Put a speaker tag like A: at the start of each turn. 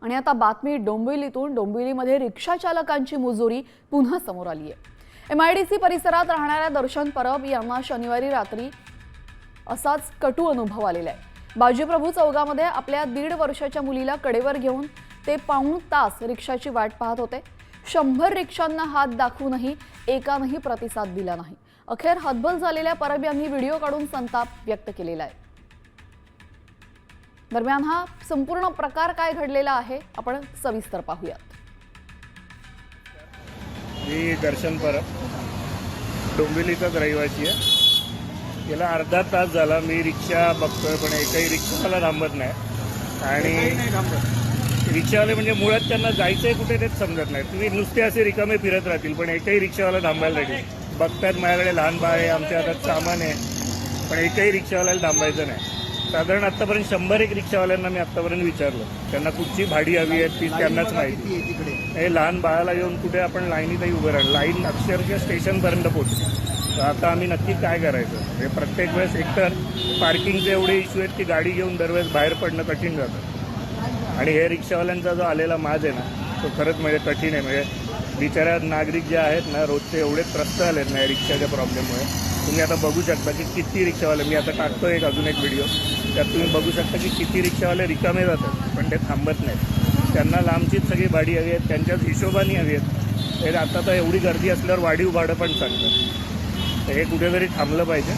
A: आणि आता बातमी डोंबिवलीतून। डोंबिवलीमध्ये रिक्षा चालकांची मुजोरी पुन्हा समोर आली आहे। MIDC परिसरात राहणाऱ्या दर्शन परब यांना शनिवारी रात्री असाच कटू अनुभव आलेला आहे। बाजीप्रभू चौकामध्ये आपल्या 1.5 वर्षाच्या मुलीला कडेवर घेऊन ते पाऊण तास रिक्षाची वाट पाहत होते। 100 रिक्षांना हात दाखवूनही एकानेही प्रतिसाद दिला नाही। अखेर हतबल झालेल्या परब यांनी व्हिडिओ काढून संताप व्यक्त केलेला आहे। दरम्यान हा संपूर्ण प्रकार काय घडलेला आहे आपण सविस्तर पाहूयात।
B: मी दर्शन परब डोंबिवलीचाच रहिवासी आहे। गेला अर्धा तास झाला मी रिक्षा बघतोय पण एकही रिक्षावाला थांबत नाही आणि रिक्षावाले म्हणजे मुळात त्यांना जायचंय कुठे तेच समजत नाही। तुम्ही नुसते असे रिकामे फिरत राहतील पण एकही रिक्षावाला थांबायला रेडी बघतात। माझ्याकडे लहान बाळ आहे, आमच्या हातात सामान आहे, पण एकही रिक्षावाल्याला थांबायचं नाही। साधारण आतापर्यंत 100 रिक्षावाल्यांना मी आतापर्यंत विचारलं, त्यांना कुठची भाडी हवी आहे ती त्यांनाच माहिती। हे लहान बाळाला घेऊन कुठे आपण लाईनीतही उभं राहिलं, लाईन अक्षरशः स्टेशनपर्यंत पोहोचली। तर आता आम्ही नक्की काय करायचं? हे प्रत्येक वेळेस एकतर पार्किंगचे एवढे इश्यू आहेत की गाडी घेऊन दरवेळेस बाहेर पडणं कठीण जातं आणि हे रिक्षावाल्यांचा जो आलेला माज आहे ना तो खरंच म्हणजे कठीण आहे। म्हणजे बिचाऱ्या नागरिक जे आहेत ना रोजचे एवढे त्रस्त आलेत ना रिक्षाच्या प्रॉब्लेममुळे। तुम्ही आता बघू शकता की किती रिक्षावाले, मी आता टाकतो अजून एक व्हिडिओ, त्यात तुम्ही बघू शकता की किती रिक्षावाले रिकामे जातात पण ते थांबत नाहीत। त्यांना लांबचीच सगळी भाडी हवी आहेत, त्यांच्याच हिशोबाने हवी आहेत। आता तर एवढी गर्दी असल्यावर वाढीव भाडं पण सांगतात। तर हे कुठेतरी थांबलं पाहिजे।